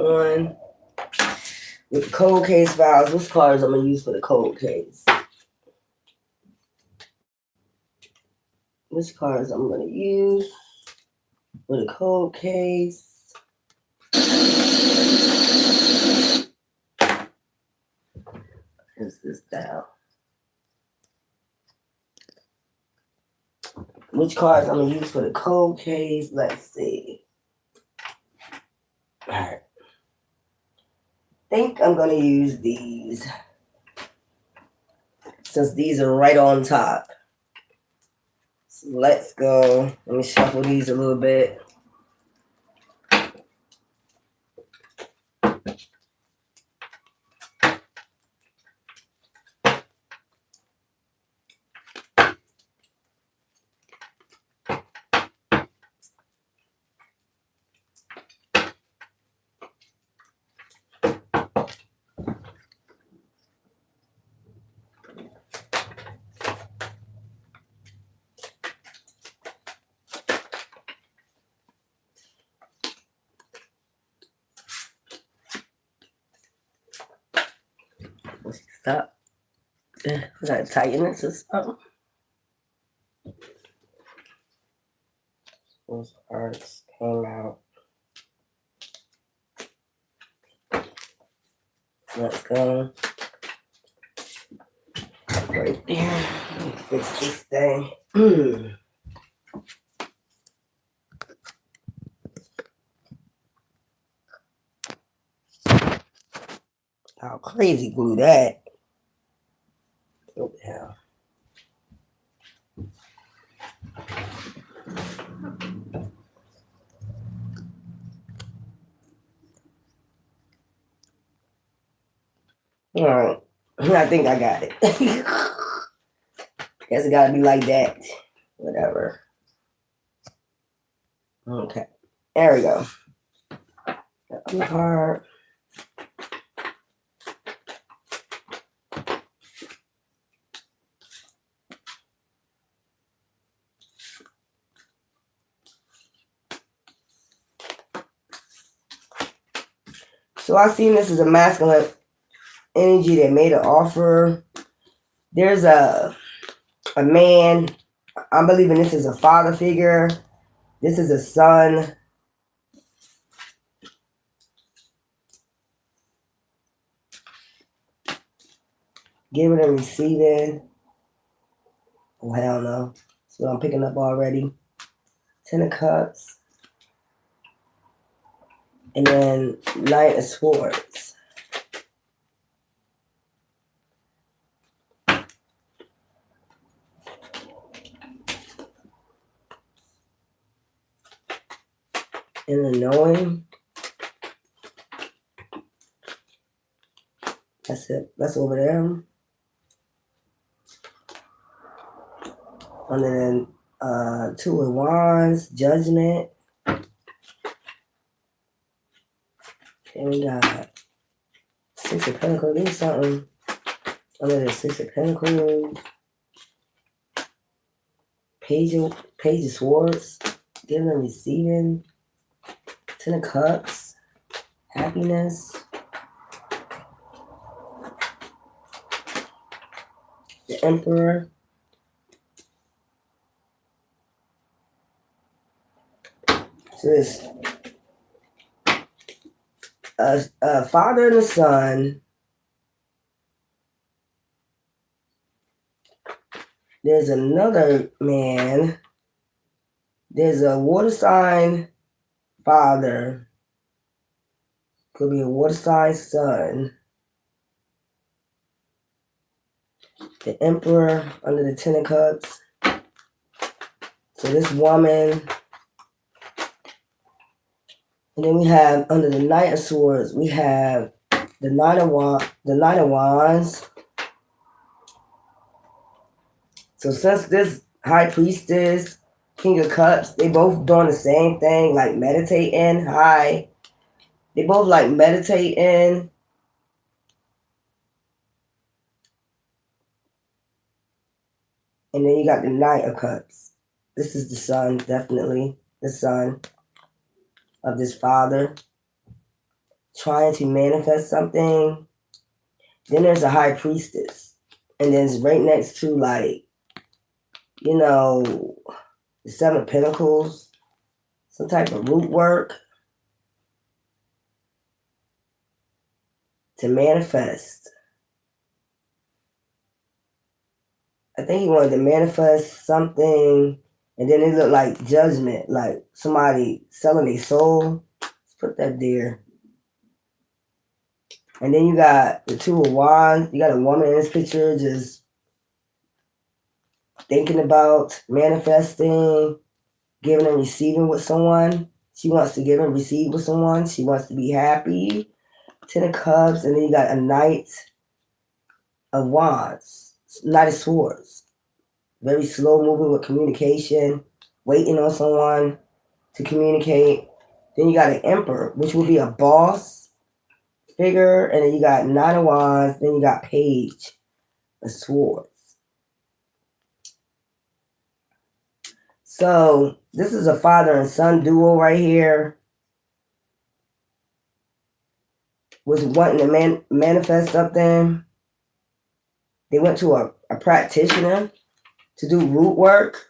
on with the cold case files. Which cards I'm going to use for the cold case? Which cards I'm going to use for the cold case? Is this down? Which cards I'm going to use for the cold case? Let's see. All right. I think I'm going to use these, since these are right on top. So let's go. Let me shuffle these a little bit. Stop. I gotta tighten this or something. Those parts came out. Let's go. Right there. Let me fix this thing. I'll crazy glue that. What the hell? All right. I think I got it. Guess it gotta be like that. Whatever. Okay. There we go. Got card. So I seen this as a masculine energy that made an offer. There's a man. I'm believing this is a father figure. This is a son. Giving and receiving. Oh, hell no. That's what I'm picking up already. 10 of Cups. And then Knight of Swords. And the knowing. That's it. That's over there. And then 2 of Wands, Judgment. And we got 6 of Pentacles. There's something under the 6 of Pentacles. Page of Swords. Giving and receiving. 10 of Cups. Happiness. The Emperor. So this a father and a son. There's another man. There's a water sign father. Could be a water sign son. The Emperor under the 10 of Cups. So this woman. And then we have under the Knight of Swords, we have the Knight of Wands. So since this High Priestess, King of Cups, they both doing the same thing, like meditating. They both like meditating. And then you got the Knight of Cups. This is the son, definitely. The son of this father. trying to manifest something. Then there's a high priestess. And then it's right next to, like, you know, the Seven of Pentacles, some type of root work to manifest. I think he wanted to manifest something, and then it looked like judgment, like somebody selling their soul. Let's put that there. And then you got the Two of Wands. You got a woman in this picture just thinking about manifesting, giving and receiving with someone. She wants to give and receive with someone. She wants to be happy. Ten of Cups. And then you got a Knight of Wands. Knight of Swords. Very slow moving with communication. Waiting on someone to communicate. Then you got an Emperor, which will be a boss figure. And then you got Nine of Wands. Then you got Page of Swords. So this is a father and son duo right here. Was wanting to manifest something. They went to a practitioner to do root work.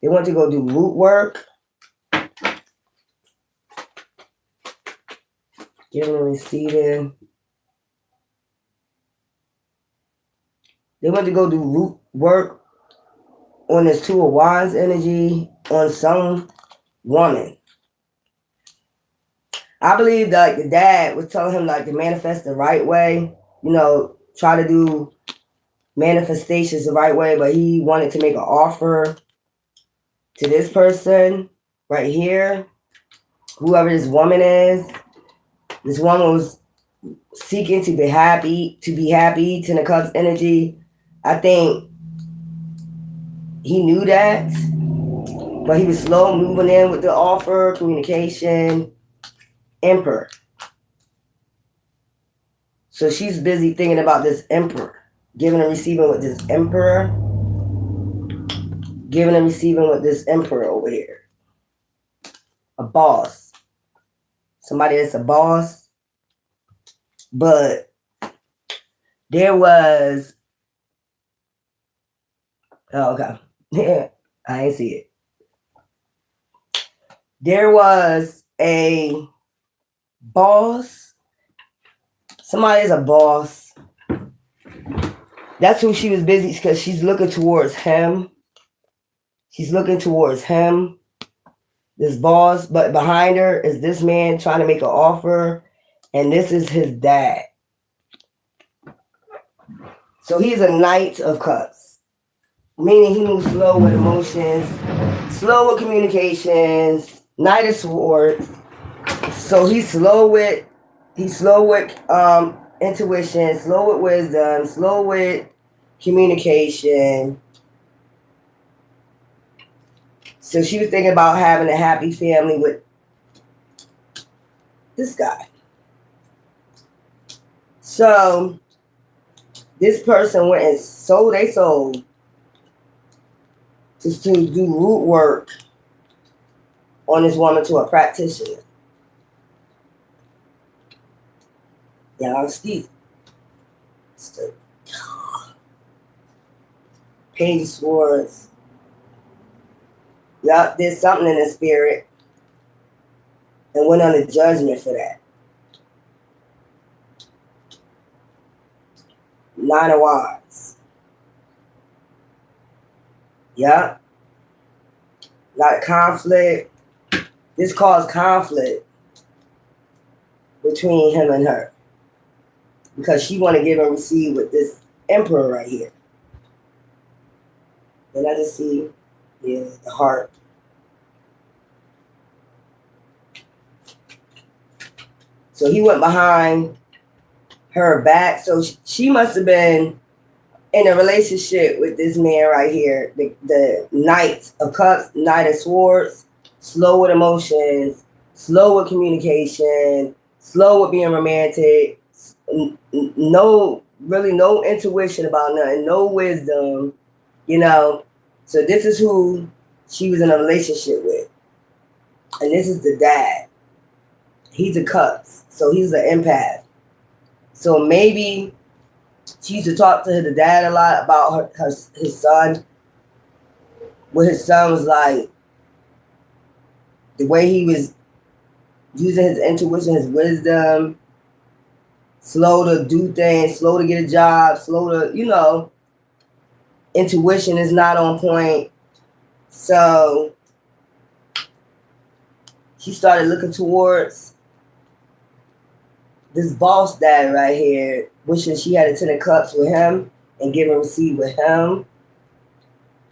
They want to go do root work. Giving and receiving. They went to go do root work on this Two of Wands energy on some woman. I believe that the dad was telling him like to manifest the right way, you know, try to do manifestations the right way, but he wanted to make an offer to this person right here, whoever this woman is. This woman was seeking to be happy, Ten of Cups energy. I think he knew that, but he was slow moving in with the offer, communication. Emperor. So she's busy thinking about this Emperor. Giving and receiving with this Emperor. Giving and receiving with this Emperor over here. A boss. Somebody that's a boss. But there was... Oh, okay. Yeah, I ain't see it. There was a boss. Somebody is a boss. That's who she was busy because she's looking towards him. She's looking towards him, this boss. But behind her is this man trying to make an offer. And this is his dad. So he's a Knight of Cups. Meaning he moves slow with emotions, slow with communications, Knight of Swords. So he's slow with intuition, slow with wisdom, slow with communication. So she was thinking about having a happy family with this guy. So this person went and sold their soul to do root work on this woman to a practitioner. Yeah, excuse me. Page of Swords. Yup, there's something in the spirit. And went on a judgment for that. Nine of Wands. Yup. A lot of conflict. This caused conflict between him and her. Because she want to give and receive with this Emperor right here. And I just see, yeah, the heart. So he went behind her back. So she must have been in a relationship with this man right here. The Knight of Cups, Knight of Swords. Slow with emotions. Slow with communication. Slow with being romantic. No intuition about nothing. No wisdom. You know. So this is who she was in a relationship with. And this is the dad. He's a cups, so he's an empath. So maybe she used to talk to the dad a lot about his son. What his son was like, the way he was using his intuition, his wisdom, slow to do things, slow to get a job, slow to, intuition is not on point. So she started looking towards this boss dad right here, wishing she had a 10 of cups with him and give and receive with him.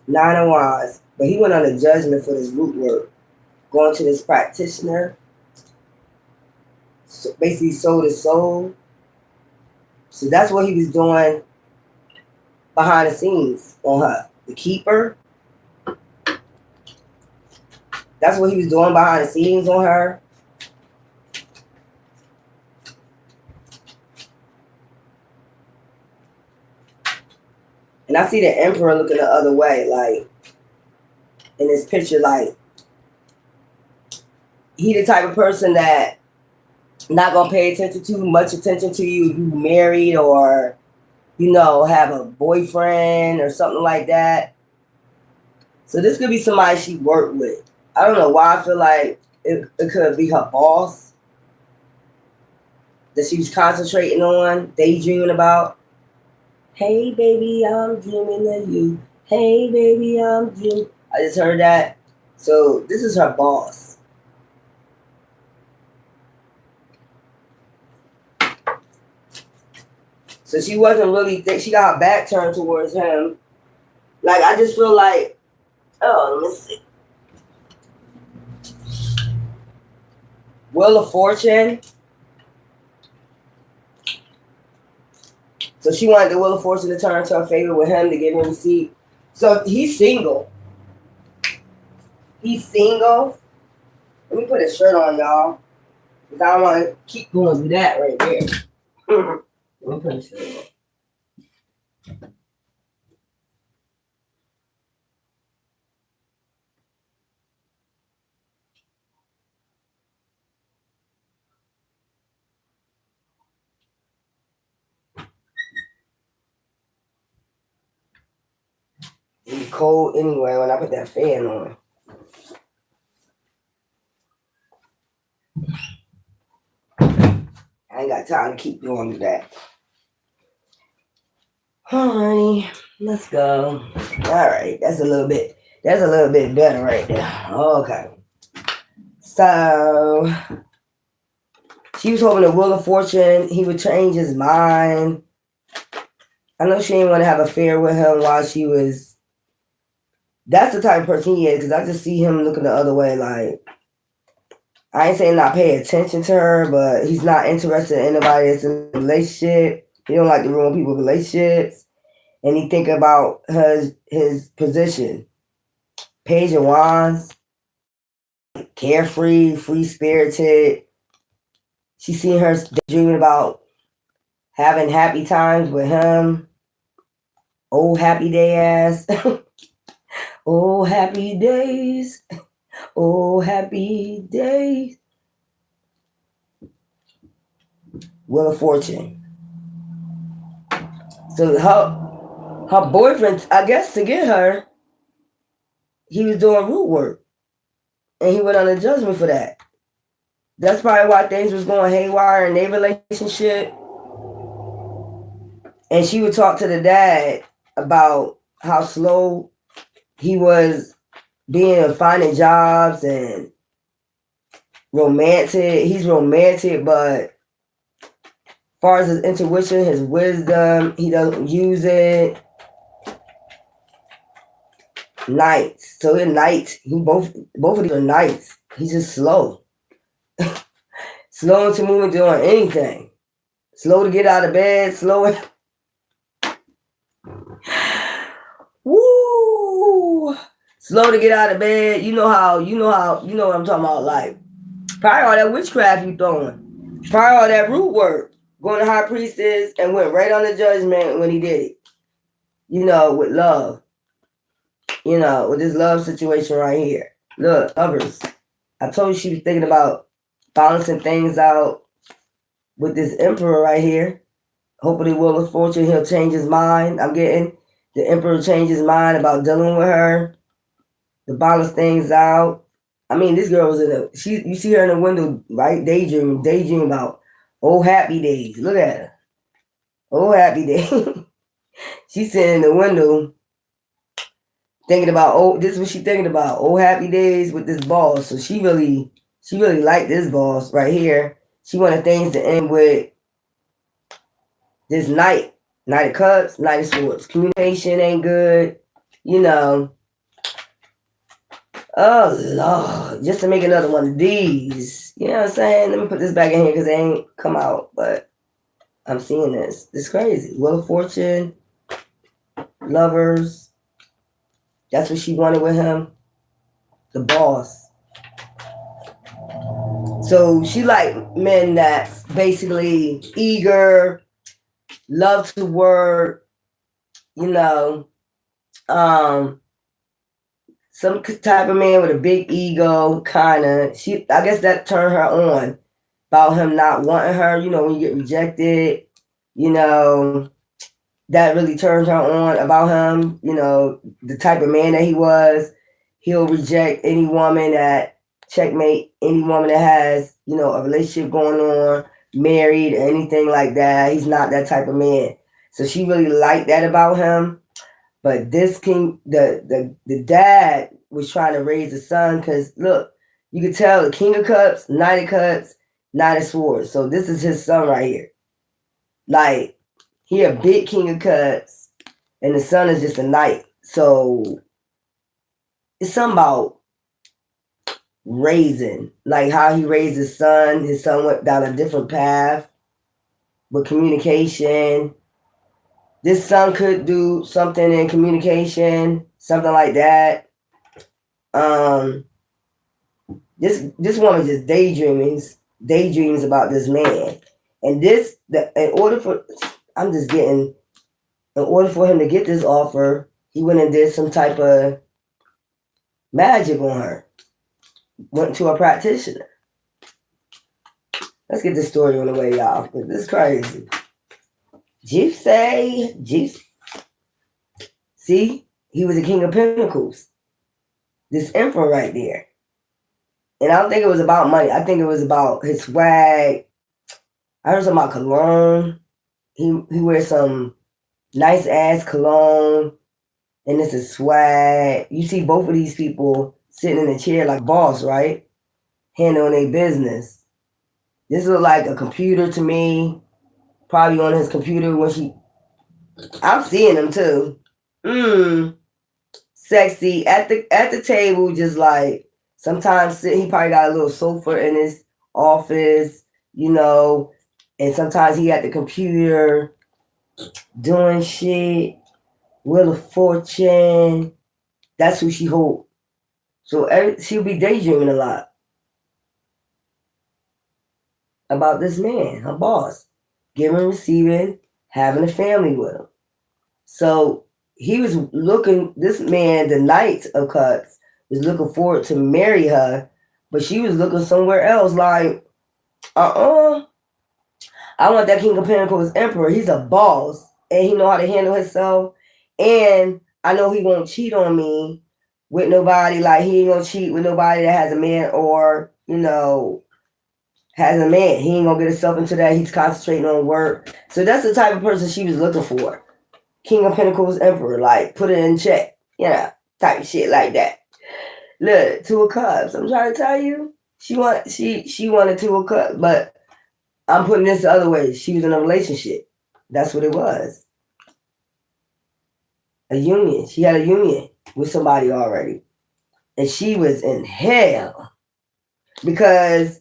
9 of wands. But he went on a judgment for this root work. Going to this practitioner. So basically soul to soul. So that's what he was doing behind the scenes on her. The keeper. That's what he was doing behind the scenes on her. And I see the emperor looking the other way, like, in this picture, like, he the type of person that not going to pay much attention to you if you married or, have a boyfriend or something like that. So this could be somebody she worked with. I don't know why I feel like it could be her boss that she was concentrating on, daydreaming about. Hey, baby, I'm dreaming of you. Hey, baby, I'm dreaming. I just heard that. So this is her boss. So she wasn't really thick. She got her back turned towards him. Like, I just feel like, let me see. Wheel of Fortune. So she wanted the Wheel of Fortune to turn to her favor with him to give him a receipt. So he's single. He's single. Let me put a shirt on, y'all. Because I don't want to keep going through that right there. Let me put a shirt on. It's cold anyway when I put that fan on. I ain't got time to keep going with that. Alrighty, let's go. Alright, that's a little bit better right there. Okay. So she was hoping the Wheel of Fortune, he would change his mind. I know she didn't want to have an affair with him while she was. That's the type of person he is, because I just see him looking the other way. Like, I ain't saying not pay attention to her, but he's not interested in anybody that's in a relationship. He don't like to ruin people's relationships. And he think about his position. Page of Wands. Carefree, free-spirited. She seen her dreaming about having happy times with him. Old happy day ass. Oh, happy days. Oh, happy days. Wheel of Fortune. So her boyfriend, I guess to get her, he was doing root work. And he went on a judgment for that. That's probably why things was going haywire in their relationship. And she would talk to the dad about how slow he was being finding jobs and romantic. He's romantic, but as far as his intuition, his wisdom, he doesn't use it. Knights. So in Knights, both of these are Knights. He's just slow. Slow to move into doing anything. Slow to get out of bed. Slow. Woo! Slow to get out of bed. You know what I'm talking about. Like, probably all that witchcraft you throwing. Probably all that root work. Going to high priestess and went right on the judgment when he did it. With love. With this love situation right here. Look, lovers. I told you she was thinking about balancing things out with this emperor right here. Hopefully, Wheel of Fortune, he'll change his mind. I'm getting the emperor change his mind about dealing with her to balance things out. I mean, this girl was you see her in the window, right? Daydream about old happy days. Look at her. Old happy days. She's sitting in the window thinking about, this is what she's thinking about, old happy days with this boss. So she really liked this boss right here. She wanted things to end with this Knight of Cups, Knight of Swords. Communication ain't good, you know. Oh, Lord. Just to make another one of these. You know what I'm saying? Let me put this back in here because it ain't come out. But I'm seeing this. This is crazy. Wheel of Fortune. Lovers. That's what she wanted with him. The boss. So she like men that's basically eager, love to work, you know, some type of man with a big ego, kind of. I guess that turned her on about him not wanting her. You know, when you get rejected, you know, that really turned her on about him. You know, the type of man that he was. He'll reject any woman that checkmate any woman that has, you know, a relationship going on, married, or anything like that. He's not that type of man. So she really liked that about him. But this king, the dad was trying to raise the son because, look, you could tell the King of Cups, Knight of Cups, Knight of Swords. So this is his son right here. Like, he a big King of Cups, and the son is just a knight. So it's something about raising, like how he raised his son. His son went down a different path with communication. This son could do something in communication, something like that. This woman just daydreams about this man. And in order for him to get this offer, he went and did some type of magic on her. Went to a practitioner. Let's get this story on the way, y'all. This is crazy. Gypsy. See, he was a King of Pentacles. This emperor right there. And I don't think it was about money. I think it was about his swag. I heard something about cologne. He wears some nice ass cologne. And it's a swag. You see both of these people sitting in a chair like boss, right? Handling their business. This look like a computer to me. Probably on his computer when I'm seeing him too. Sexy at the table, just like sometimes he probably got a little sofa in his office, you know, and sometimes he at the computer doing shit. Wheel of Fortune. That's who she hope. So she'll be daydreaming a lot about this man, her boss. Giving, receiving, having a family with him. So he was this man, the Knight of Cups, was looking forward to marry her, but she was looking somewhere else like, I want that King of Pentacles emperor. He's a boss, and he know how to handle himself, and I know he won't cheat on me with nobody. Like, he ain't gonna cheat with nobody that has a man or, you know, has a man. He ain't gonna get himself into that. He's concentrating on work. So that's the type of person she was looking for. King of Pentacles emperor, like, put it in check. You know, type of shit like that. Look, Two of Cups. I'm trying to tell you. She wanted Two of Cups, but I'm putting this the other way. She was in a relationship. That's what it was. A union. She had a union with somebody already. And she was in hell. Because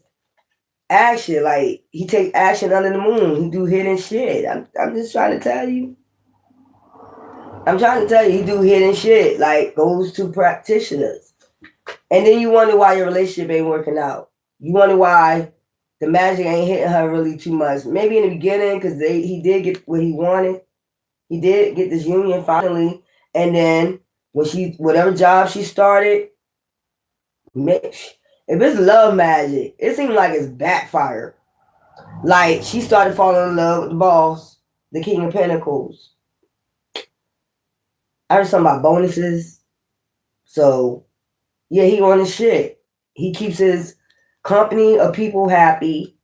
action, like, he take action under the moon. He do hidden shit. I'm just trying to tell you. He do hidden shit. Like, goes to practitioners. And then you wonder why your relationship ain't working out. You wonder why the magic ain't hitting her really too much. Maybe in the beginning, because he did get what he wanted. He did get this union finally. And then when whatever job she started, If it's love magic, it seems like it's backfired. Like she started falling in love with the boss, the King of Pentacles. I heard something about bonuses. So yeah, he on his shit. He keeps his company of people happy.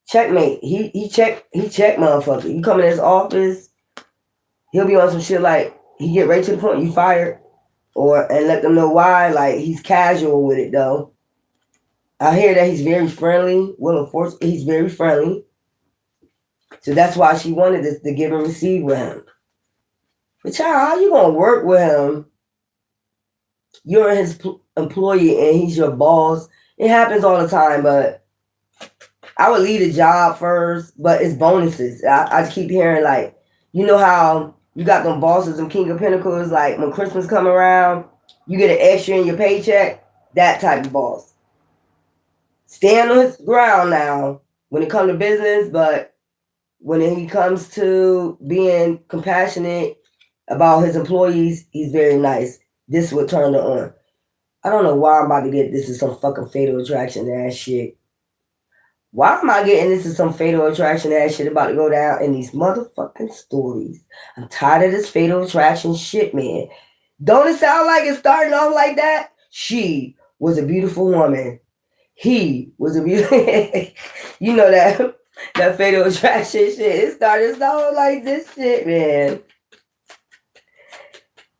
Checkmate. He check motherfucker. You come in his office, he'll be on some shit like he get right to the point, you fired. And let them know why. Like he's casual with it though. I hear that he's very friendly. Well, unfortunately, he's very friendly. So that's why she wanted this to give and receive with him. But child, how you gonna work with him? You're his employee and he's your boss. It happens all the time, but I would leave the job first, but it's bonuses. I keep hearing like, you know how you got them bosses and King of Pentacles, like when Christmas come around, you get an extra in your paycheck, that type of boss. Stand on his ground now when it comes to business, but when he comes to being compassionate about his employees, he's very nice. This would turn her on. I don't know why I'm about to get this is some fucking fatal attraction ass shit. Why am I getting this is some fatal attraction ass shit about to go down in these motherfucking stories? I'm tired of this fatal attraction shit, man. Don't it sound like it's starting off like that? She was a beautiful woman. He was a beautiful, you know that fatal attraction shit. It started sounding like this shit, man.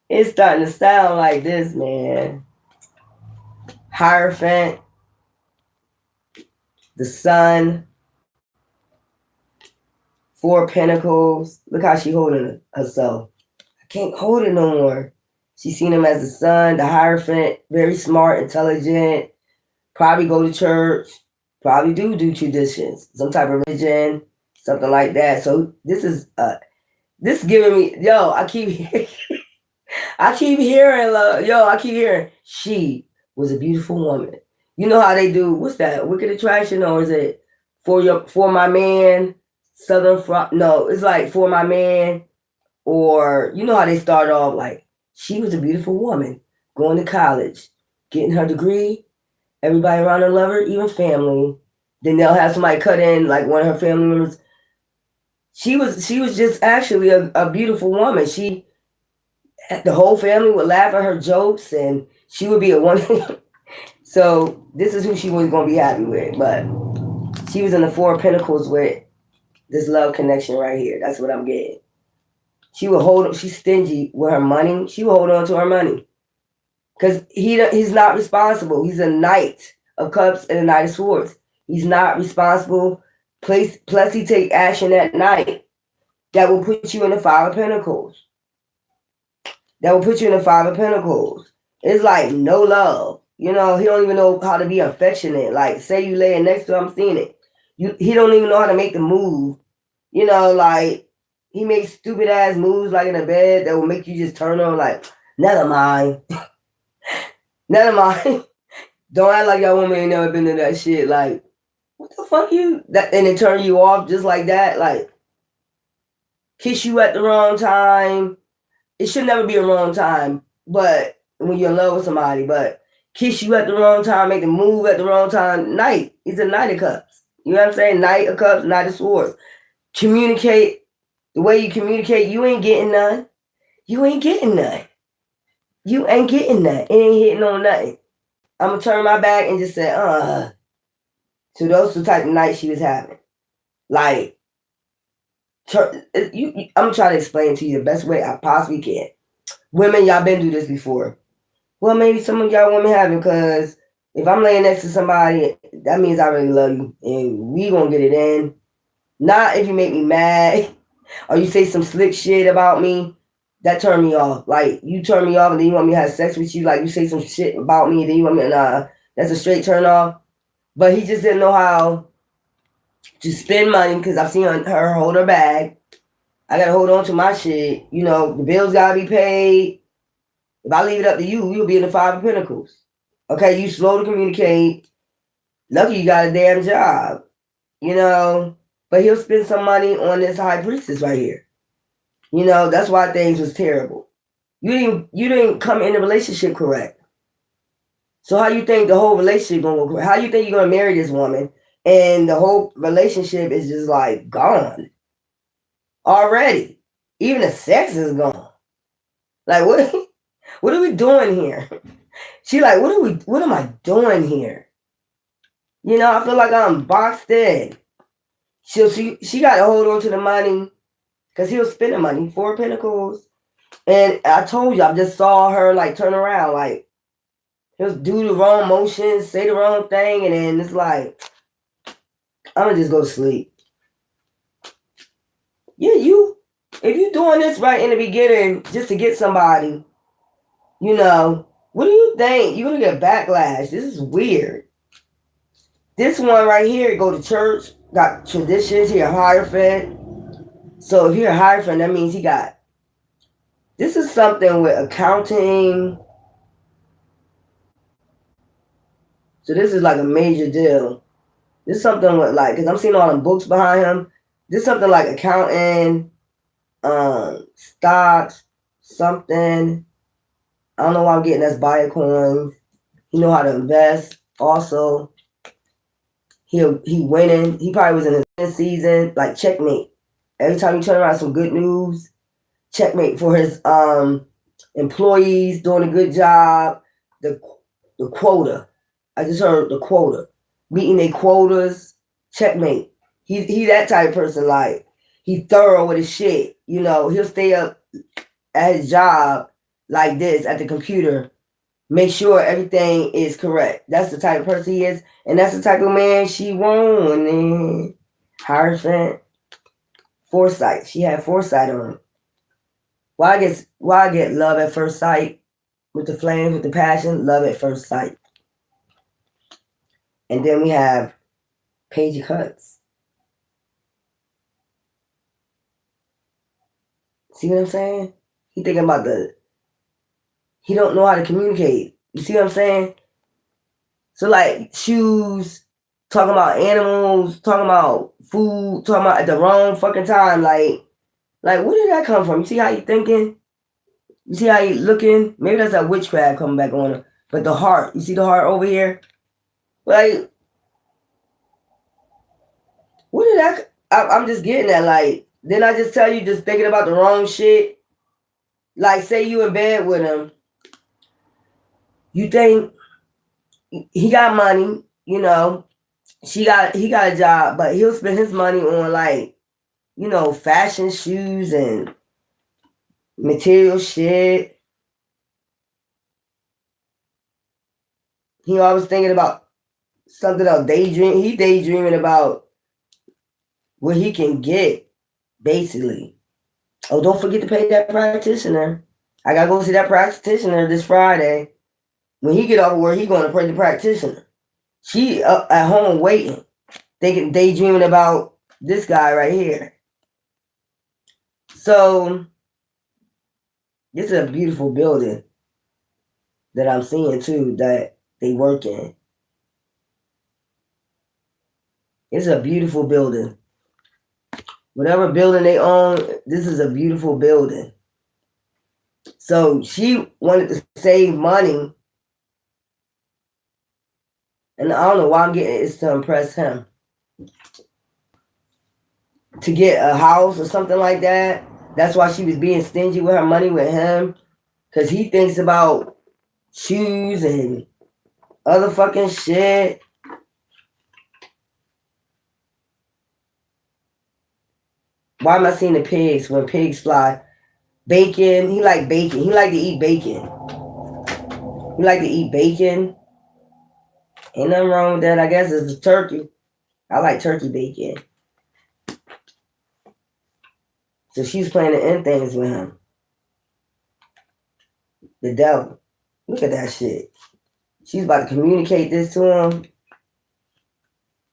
It's starting to sound like this, man. Hierophant, the Sun, Four Pentacles. Look how she holding herself. I can't hold it no more. She seen him as the Sun, the Hierophant, very smart, intelligent. Probably go to church. Probably do traditions, some type of religion, something like that. So this is this giving me I keep hearing she was a beautiful woman. You know how they do, what's that, Wicked Attraction, or is it for my man, no, it's like for my man, or you know how they start off like she was a beautiful woman, going to college, getting her degree, everybody around her love her, even family. Then they'll have somebody cut in, like one of her family members. She was just actually a beautiful woman. The whole family would laugh at her jokes, and she would be a one. So this is who she was going to be happy with. But she was in the Four of Pentacles with this love connection right here. That's what I'm getting. She's stingy with her money. She will hold on to her money. Because he's not responsible. He's a Knight of Cups and a Knight of Swords. He's not responsible. Plus he take action at night. That will put you in the Five of Pentacles. It's like no love. You know, he don't even know how to be affectionate. Like, say you laying next to him, I'm seeing it. He don't even know how to make the move. You know, like, he makes stupid ass moves like in the bed that will make you just turn on like, never mind. Never mind. Don't act like y'all woman ain't never been to that shit. Like, what the fuck and it turn you off just like that? Like, kiss you at the wrong time. It should never be a wrong time, but when you're in love with somebody, but kiss you at the wrong time, make the move at the wrong time. Knight. He's a Knight of Cups. You know what I'm saying? Knight of Cups, Knight of Swords. Communicate. The way you communicate, you ain't getting none. You ain't getting none. You ain't getting none. It ain't hitting on nothing. I'm going to turn my back and just say, So those the type of nights she was having. Like, I'm trying to explain to you the best way I possibly can. Women, y'all been through this before. Well, maybe some of y'all women haven't, because if I'm laying next to somebody, that means I really love you, and we gonna get it in. Not if you make me mad, or you say some slick shit about me, that turn me off. Like, you turn me off, and then you want me to have sex with you, like you say some shit about me, and then you want me to, that's a straight turn off. But he just didn't know how to spend money, because I've seen her hold her bag. I gotta hold on to my shit. You know, the bills gotta be paid. If I leave it up to you, you'll be in the Five of Pentacles. Okay, you slow to communicate. Lucky you got a damn job. You know, but he'll spend some money on this High Priestess right here. You know, that's why things was terrible. You didn't come in the relationship correct. So how you think the whole relationship gonna work? How you think you're gonna marry this woman and the whole relationship is just like gone already? Even the sex is gone. Like what are we doing here? She like, what am I doing here? You know, I feel like I'm boxed in. She got to hold on to the money because he was spending money. 4 of Pentacles. And I told you, I just saw her like turn around, like he'll do the wrong motion, say the wrong thing, and then it's like, I'm gonna just go to sleep. Yeah, if you doing this right in the beginning just to get somebody, you know, what do you think? You're gonna get backlash. This is weird. This one right here, go to church, got traditions, he a Hierophant. So if you're a Hierophant, that means he got, this is something with accounting. So this is like a major deal. This is something with like, because I'm seeing all the books behind him. This is something like accounting, stocks, something. I don't know why I'm getting that's Bitcoins. He know how to invest. Also, he winning. He probably was in his winning season. Like checkmate. Every time you turn around, some good news. Checkmate for his employees doing a good job. The quota. I just heard the quota. Meeting their quotas. Checkmate. He that type of person. Like he thorough with his shit. You know, he'll stay up at his job like this at the computer. Make sure everything is correct. That's the type of person he is, and that's the type of man she wanted. Hierophant. Foresight. She had foresight on him. Why I get love at first sight with the flames, with the passion, love at first sight. And then we have Page of Cups. See what I'm saying? He thinking about he don't know how to communicate. You see what I'm saying? So like shoes, talking about animals, talking about food, talking about at the wrong fucking time. Like where did that come from? You see how you thinking? You see how you looking? Maybe that's that witchcraft coming back on him. But the heart, you see the heart over here? Like, what did I'm just getting that. Like, didn't I just tell you just thinking about the wrong shit? Like, say you in bed with him. You think he got money, you know, he got a job, but he'll spend his money on like, you know, fashion shoes and material shit. He always thinking about something else, He daydreaming about what he can get, basically. Oh, don't forget to pay that practitioner. I gotta go see that practitioner this Friday. When he get off work, he going to pray the practitioner. She up at home waiting, thinking, daydreaming about this guy right here. So this is a beautiful building that I'm seeing too that they work in. It's a beautiful building. Whatever building they own, this is a beautiful building. So she wanted to save money. And I don't know why I'm getting it. It's to impress him. To get a house or something like that. That's why she was being stingy with her money with him. Because he thinks about shoes and other fucking shit. Why am I seeing the pigs when pigs fly? Bacon. He like bacon. He like to eat bacon. He like to eat bacon. Ain't nothing wrong with that. I guess it's the turkey. I like turkey bacon. So she's playing the end things with him. The devil. Look at that shit. She's about to communicate this to him.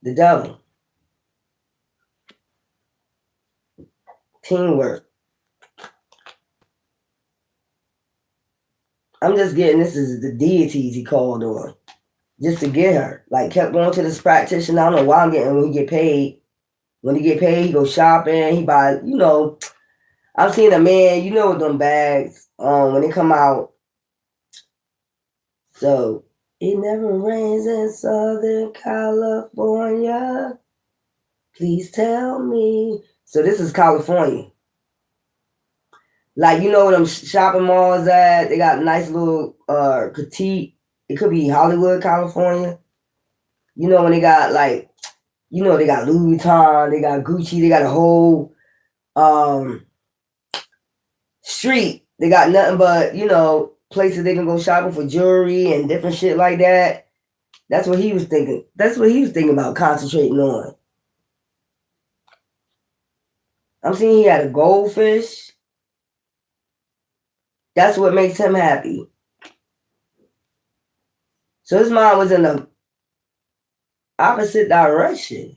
The devil. Teamwork. I'm just getting this is the deities he called on. Just to get her. Like kept going to this practitioner. I don't know why I'm getting when he get paid. When he get paid, he go shopping. He buy, you know. I've seen a man, you know, with them bags when they come out. So It never rains in Southern California. Please tell me. So this is California. Like, you know where them shopping malls at? They got nice little critique. It could be Hollywood, California. You know when they got like, you know, they got Louis Vuitton, they got Gucci, they got a whole street. They got nothing but, you know, places they can go shopping for jewelry and different shit like that. That's what he was thinking. That's what he was thinking about concentrating on. I'm seeing he had a goldfish. That's what makes him happy. So his mind was in the opposite direction.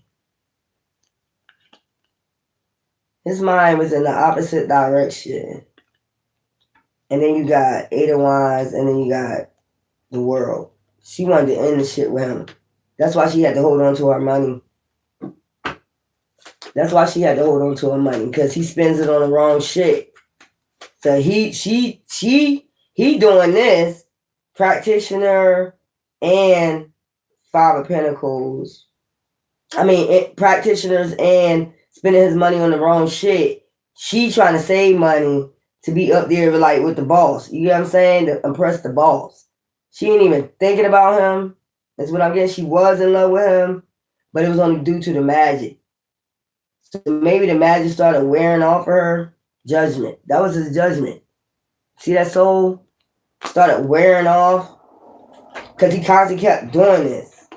His mind was in the opposite direction. And then you got Eight of Wands, and then you got the World. She wanted to end the shit with him. That's why she had to hold on to her money. That's why she had to hold on to her money, because he spends it on the wrong shit. So he doing this, practitioner and Five of Pentacles. I mean, practitioners and spending his money on the wrong shit. She trying to save money to be up there like with the boss. You know what I'm saying? To impress the boss. She ain't even thinking about him. That's what I'm getting. She was in love with him, but it was only due to the magic. So maybe the magic started wearing off of her. Judgment. That was his judgment. See that soul started wearing off because he constantly kept doing this.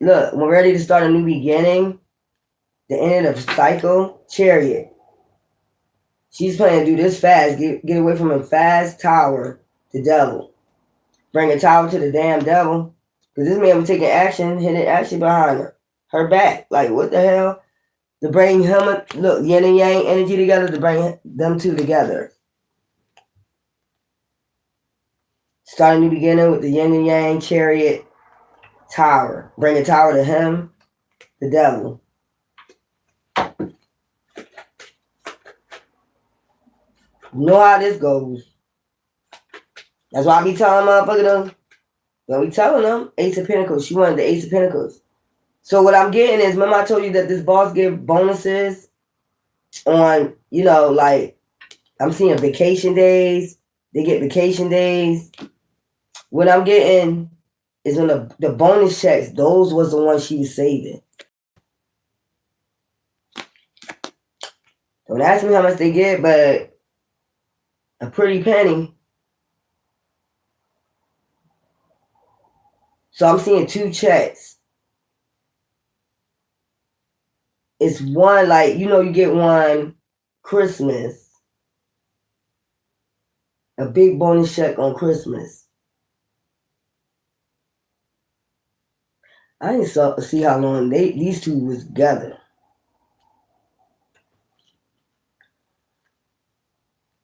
Look, we're ready to start a new beginning. The end of the cycle. Chariot. She's planning to do this fast. Get away from him fast. Tower. The devil. Bring a tower to the damn devil. Because this man was taking action, hitting action behind her. Her back. Like, what the hell? To bring him, look, yin and yang energy together, to bring them two together. Start a new beginning with the yin and yang, chariot, tower. Bring a tower to him, the devil. You know how this goes. That's why I be telling motherfuckers them. Don't be telling them. Ace of Pentacles. She wanted the Ace of Pentacles. So what I'm getting is, remember I told you that this boss give bonuses on, you know, like, I'm seeing vacation days. They get vacation days. What I'm getting is on the bonus checks, those was the ones she was saving. Don't ask me how much they get, but a pretty penny. So I'm seeing 2 checks. It's one, like, you know, you get one Christmas. A big bonus check on Christmas. I didn't see how long these two was together.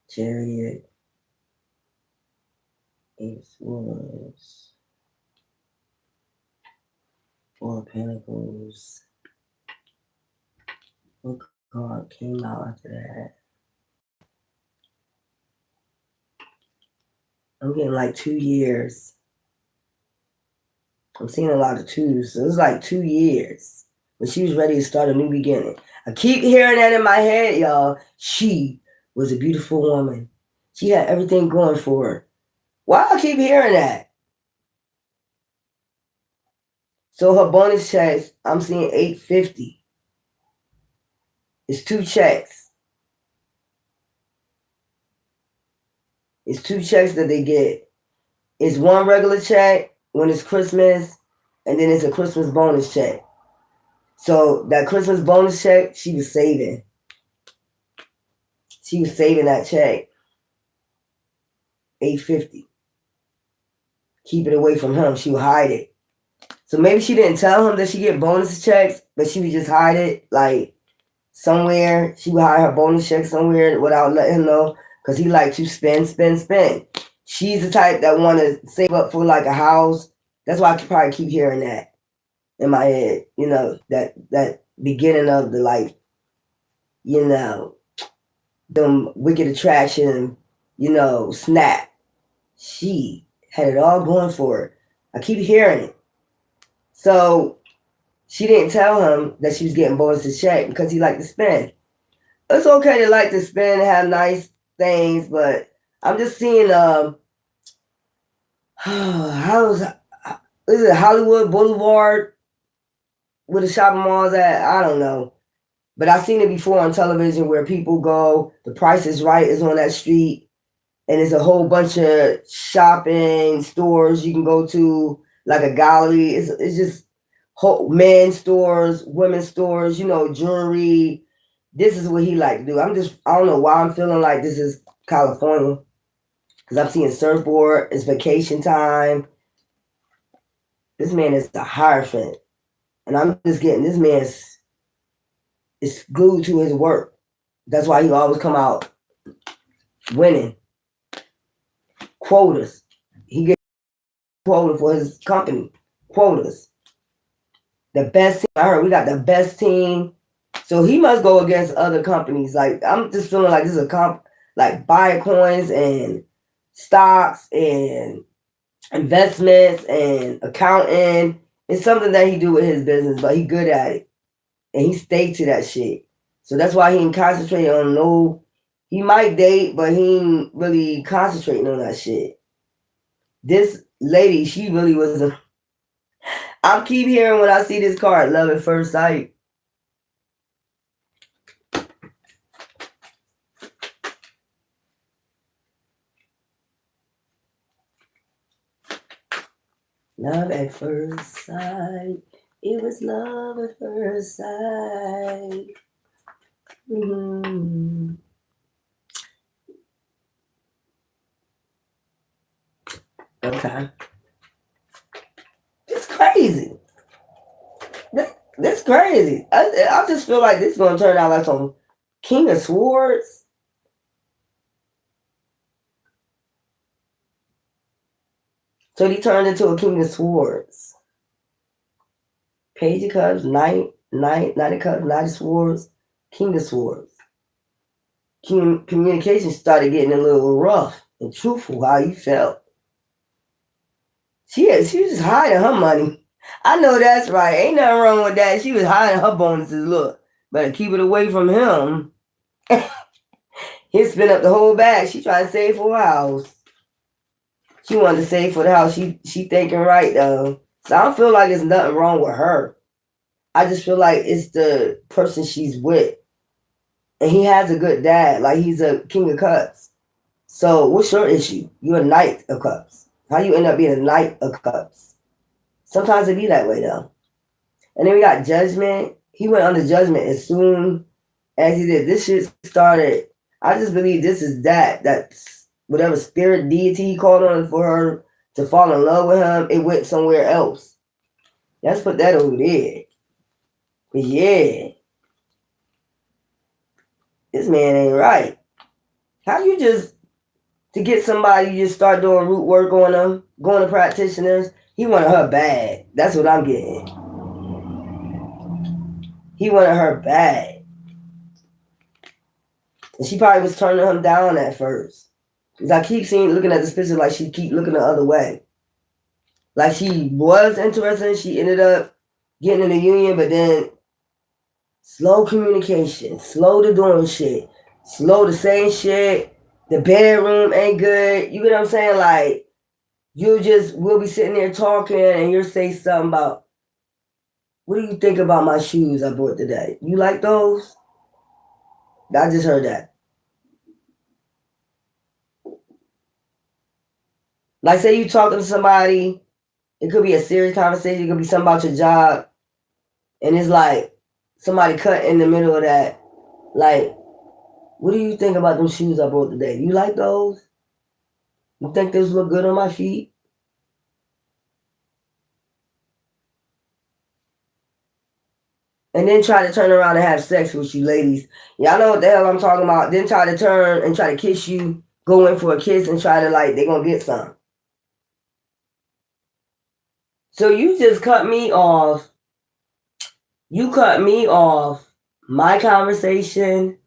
Chariot. Ace Wands. 4 of Pentacles. What card came out after that? I'm getting like 2 years. I'm seeing a lot of 2s. So it's like 2 years. When she was ready to start a new beginning. I keep hearing that in my head, y'all. She was a beautiful woman. She had everything going for her. Why I keep hearing that? So her bonus checks, I'm seeing $850. It's 2 checks. It's 2 checks that they get. It's one regular check when it's Christmas, and then it's a Christmas bonus check. So that Christmas bonus check, she was saving. She was saving that check. $850. Keep it away from him. She would hide it. So maybe she didn't tell him that she get bonus checks, but she would just hide it, like, somewhere. She would hide her bonus check somewhere without letting him know, because he like to spend. She's the type that want to save up for like a house. That's why I could probably keep hearing that in my head. You know, that beginning of the, like, you know, them wicked attraction, you know, snap. She had it all going for her. I keep hearing it. So she didn't tell him that she was getting bonus check because he liked to spend. It's okay to like to spend and have nice things, but I'm just seeing how's is it Hollywood Boulevard where the shopping malls at? I don't know. But I've seen it before on television where people go, the Price is Right is on that street, and it's a whole bunch of shopping stores you can go to, like a gallery. It's just men's stores, women's stores, jewelry. This is what he like to do. I don't know why I'm feeling like this is California. Because I'm seeing surfboard, it's vacation time. This man is a hierophant. And I'm just getting, this man is glued to his work. That's why he always come out winning. Quotas. He gets quota for his company. Quotas. The best team. I heard we got the best team. So he must go against other companies. Like, I'm just feeling like this is a like Bitcoins and stocks and investments and accounting. It's something that he do with his business, but he good at it. And he stay to that shit. So that's why he ain't concentrating on he might date, but he ain't really concentrating on that shit. This lady, she really was I keep hearing when I see this card, love at first sight. Love at first sight. It was love at first sight. Mm-hmm. Okay. It's crazy. This crazy. I just feel like this is going to turn out like some King of Swords. So he turned into a King of Swords. Page of Cups, Knight of Cups, Knight of Swords, King of Swords. Communication started getting a little rough and truthful how you felt. She was just hiding her money. I know that's right. Ain't nothing wrong with that. She was hiding her bonuses. Look, better keep it away from him. He'll spin up the whole bag. She trying to save for her house. She wanted to save for the house. She thinking right though. So I don't feel like there's nothing wrong with her. I just feel like it's the person she's with. And he has a good dad. Like he's a King of Cups. So what's your issue? You're a Knight of Cups. How you end up being a Knight of Cups? Sometimes it be that way though. And then we got Judgment. He went under Judgment as soon as he did. This shit started. I just believe this is that's whatever spirit deity he called on for her to fall in love with him. It went somewhere else. Let's put that over there. But yeah. This man ain't right. How you to get somebody, you just start doing root work on them, going to practitioners. He wanted her bad. That's what I'm getting. He wanted her bad. And she probably was turning him down at first. Because I keep looking at this picture like she keep looking the other way. Like she was interested, she ended up getting in the union, but then slow communication, slow to doing shit, slow to saying shit. The bedroom ain't good. You get what I'm saying? Like, we'll be sitting there talking and you'll say something about, what do you think about my shoes I bought today? You like those? I just heard that. Like, say you talking to somebody, it could be a serious conversation, it could be something about your job, and it's like somebody cut in the middle of that. Like, what do you think about those shoes I bought today? You like those? You think those look good on my feet? And then try to turn around and have sex with you ladies. Y'all know what the hell I'm talking about. Then try to turn and try to kiss you, go in for a kiss and try to they're going to get some. So you just cut me off. You cut me off my conversation.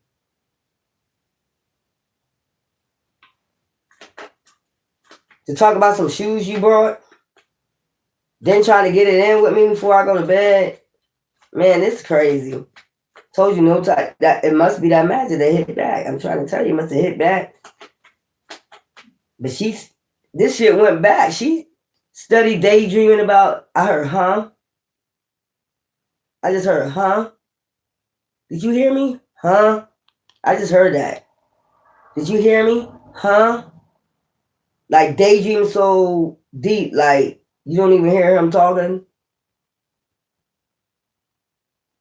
to talk about some shoes you brought, then trying to get it in with me before I go to bed. Man, this is crazy. Told you no time that it must be that magic that hit back. I'm trying to tell you, it must have hit back. But this shit went back. She studied daydreaming about. I heard, huh? I just heard, huh? Did you hear me? Huh? I just heard that. Did you hear me? Huh? Like daydream so deep, like you don't even hear him talking.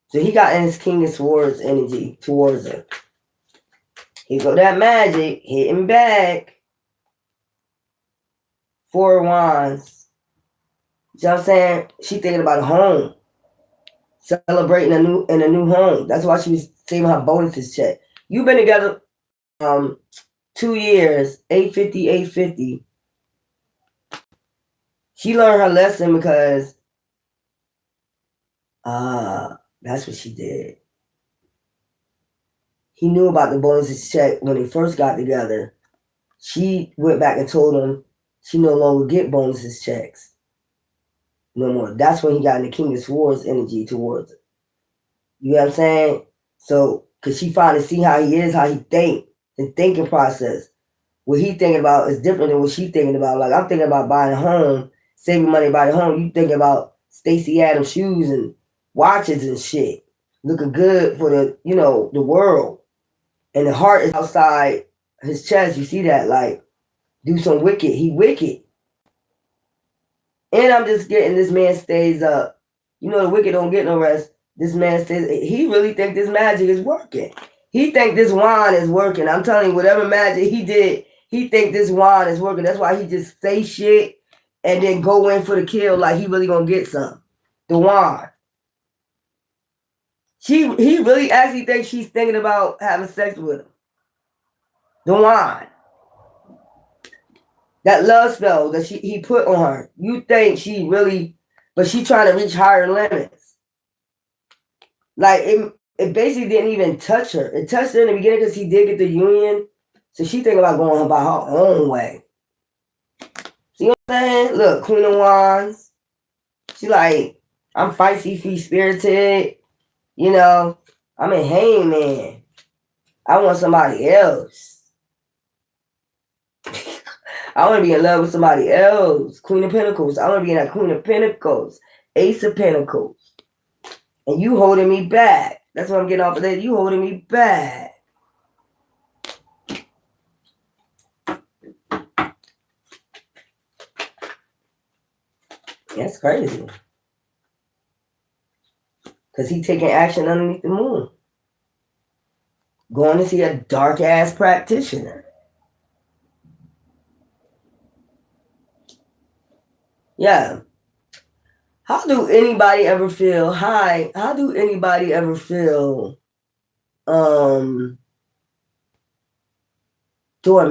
So he got in his King of Swords energy towards her. He go that magic, hitting back. 4 wands. You know what I'm saying? She thinking about a home. Celebrating in a new home. That's why she was saving her bonuses check. You've been together 2 years, 850. She learned her lesson because that's what she did. He knew about the bonuses check when they first got together. She went back and told him she no longer get bonuses checks. No more. That's when he got in the King of Swords energy towards it. You know what I'm saying? So, because she finally see how he is, how he think, the thinking process. What he thinking about is different than what she thinking about. Like, I'm thinking about buying a home, saving money buying a home. You thinking about Stacey Adams shoes and watches and shit. Looking good for the world. And the heart is outside his chest. You see that? Like, do some wicked. He wicked. And I'm just getting this man stays up. You know the wicked don't get no rest. This man stays. He really think this magic is working. He think this wand is working. I'm telling you, whatever magic he did, he think this wand is working. That's why he just say shit and then go in for the kill like he really gonna get some. The wand. He really actually thinks she's thinking about having sex with him. The wand. That love spell that he put on her. You think she really, but she trying to reach higher limits. Like it basically didn't even touch her. It touched her in the beginning because he did get the union. So she thinking about going by her own way. See what I'm saying? Look, Queen of Wands. She like, I'm feisty, free-spirited. You know, I'm a hangman. I want somebody else. I want to be in love with somebody else. Queen of Pentacles. I want to be in that Queen of Pentacles. Ace of Pentacles. And you holding me back. That's what I'm getting off of that. You holding me back. That's crazy. Because he taking action underneath the moon. Going to see a dark-ass practitioner. Yeah. How do anybody ever feel how do anybody ever feel doing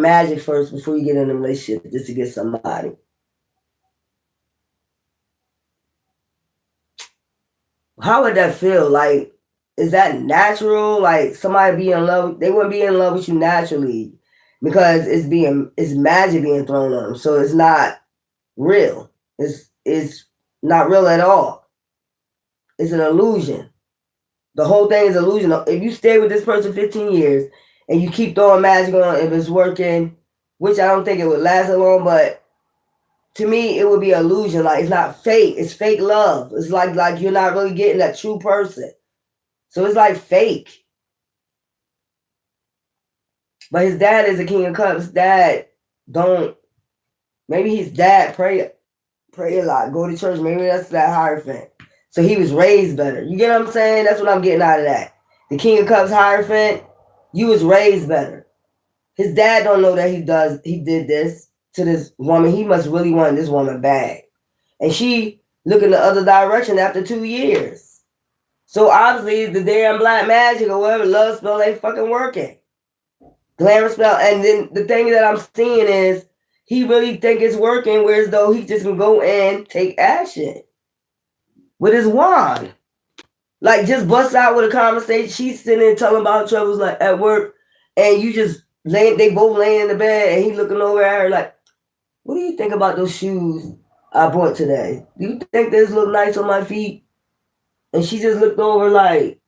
magic first before you get in a relationship just to get somebody? How would that feel? Like, is that natural? Like somebody be in love, they wouldn't be in love with you naturally because it's magic being thrown on them. So it's not real. It's not real at all. It's an illusion. The whole thing is illusion. If you stay with this person 15 years and you keep throwing magic on, if it's working, which I don't think it would last long, but to me, it would be an illusion. Like, it's not fake. It's fake love. It's like you're not really getting that true person. So it's like fake. But his dad is a King of Cups. Maybe his dad pray a lot, go to church. Maybe that's that Hierophant. So he was raised better. You get what I'm saying? That's what I'm getting out of that. The King of Cups Hierophant, you was raised better. His dad don't know that he did this to this woman. He must really want this woman bad. And she looking the other direction after 2 years. So obviously the damn black magic or whatever love spell ain't fucking working. Glamour spell. And then the thing that I'm seeing is he really think it's working, whereas though he just can go in, take action with his wand. Like just bust out with a conversation. She's sitting there telling about troubles like at work, and you just they both laying in the bed and he looking over at her like, What do you think about those shoes I bought today? Do you think this look nice on my feet? And she just looked over like,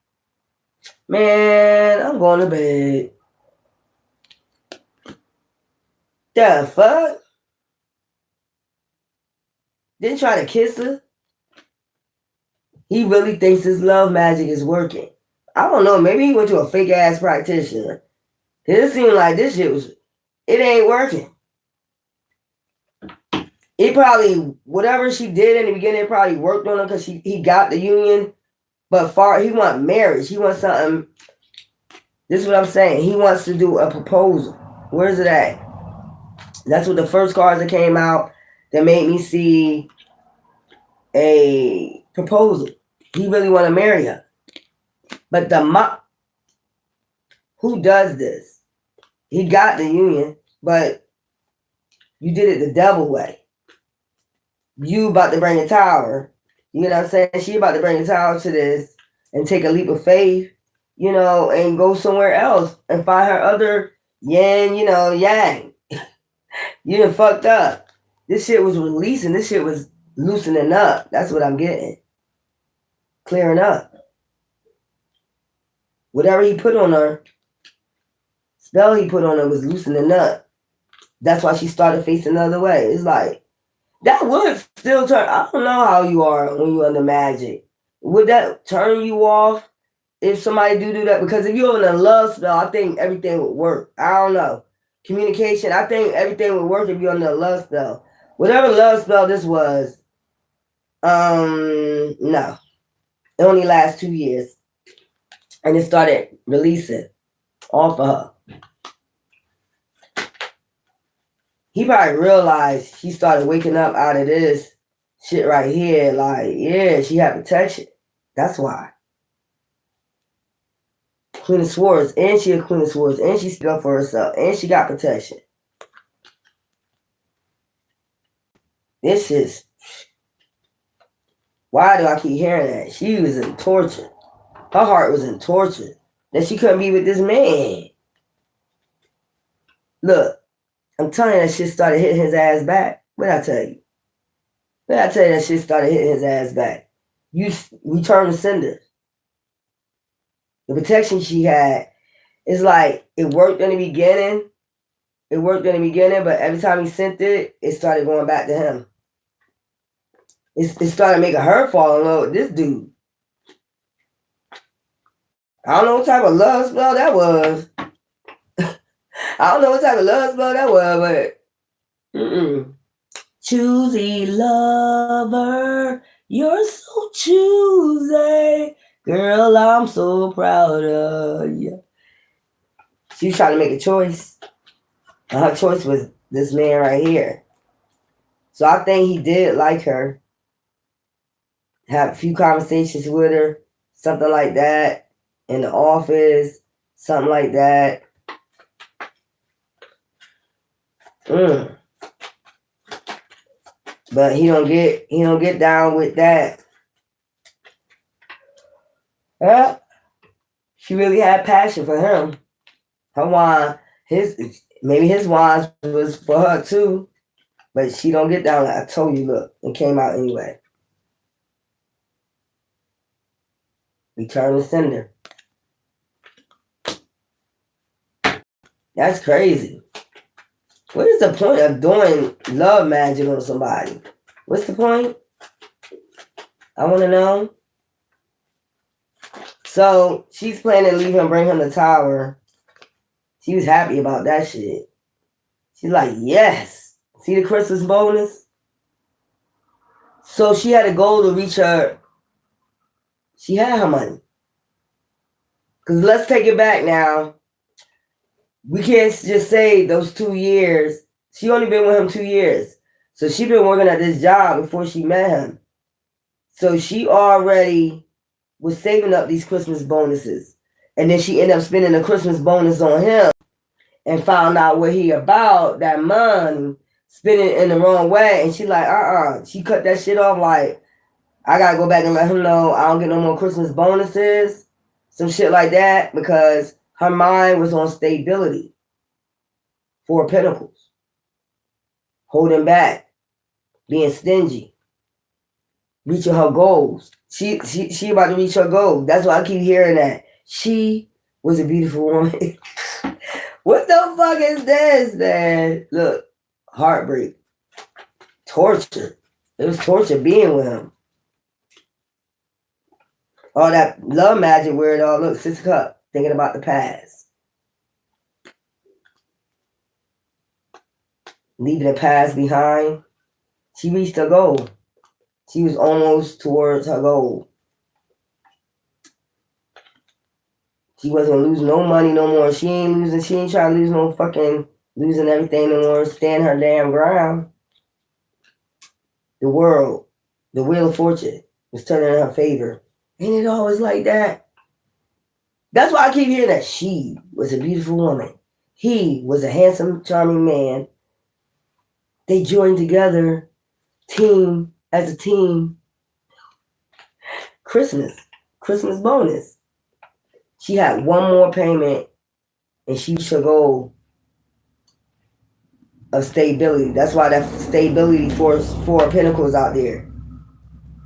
man, I'm going to bed. The fuck? Didn't try to kiss her. He really thinks his love magic is working. I don't know. Maybe he went to a fake ass practitioner. It seemed like this shit it ain't working. It probably, whatever she did in the beginning, probably worked on her because he got the union. But he wants marriage. He wants something. This is what I'm saying. He wants to do a proposal. Where's it at? That's what the first cards that came out that made me see a proposal. He really want to marry her. But who does this? He got the union, but you did it the devil way. You about to bring a tower. You know what I'm saying? She about to bring a tower to this and take a leap of faith, you know, and go somewhere else and find her other yin, you know, yang. You done fucked up. This shit was releasing. This shit was loosening up. That's what I'm getting. Clearing up. Whatever he put on her, spell he put on her was loosening up. That's why she started facing the other way. It's like, that would still turn. I don't know how you are when you're under magic. Would that turn you off if somebody do that? Because if you're in a love spell, I think everything would work. I don't know. Communication, I think everything would work if you're under a love spell. Whatever love spell this was, no. It only lasts 2 years. And it started releasing off of her. He probably realized he started waking up out of this shit right here. Like, yeah, she had protection. That's why. Queen of Swords, and she a Queen of Swords, and she stood up for herself, and she got protection. This is... Why do I keep hearing that? She was in torture. Her heart was in torture. That she couldn't be with this man. Look. I'm telling you that shit started hitting his ass back. What'd I tell you? What'd I tell you that shit started hitting his ass back? You return to sender. The protection she had, it's like it worked in the beginning. It worked in the beginning, but every time he sent it, it started going back to him. It started making her fall in love with this dude. I don't know what type of love spell that was. I don't know what type of love spell that was, but choosy lover, you're so choosy. Girl, I'm so proud of you. She's trying to make a choice. And her choice was this man right here. So I think he did like her. Have a few conversations with her. Something like that. In the office. Something like that. But he don't get down with that. She really had passion for him. Her wine, maybe his wine was for her too. But she don't get down like I told you, look, it came out anyway. Return to sender. That's crazy. What is the point of doing love magic on somebody? What's the point? I want to know. So she's planning to leave him, bring him the tower. She was happy about that shit. She's like, yes. See the Christmas bonus? So she had a goal to reach her. She had her money. Because let's take it back now. We can't just say those 2 years. She only been with him 2 years. So she been working at this job before she met him. So she already was saving up these Christmas bonuses. And then she ended up spending the Christmas bonus on him and found out what he about, that money, spending it in the wrong way. And she like, She cut that shit off like, I got to go back and let him know I don't get no more Christmas bonuses. Some shit like that because her mind was on stability. 4 Pentacles. holding back, being stingy, reaching her goals. She about to reach her goal. That's why I keep hearing that. She was a beautiful woman. What the fuck is this, man? Look, heartbreak, torture. It was torture being with him. All that love magic weird all look, Sister Cup, thinking about the past. Leaving the past behind. She reached her goal. She was almost towards her goal. She wasn't losing no money no more. She ain't trying to lose no fucking losing everything no more. Stand her damn ground. The world, the wheel of fortune was turning in her favor. Ain't it always like that? That's why I keep hearing that. She was a beautiful woman. He was a handsome, charming man. They joined together, as a team. Christmas bonus. She had one more payment and she should go of stability. That's why that stability for Pentacles out there.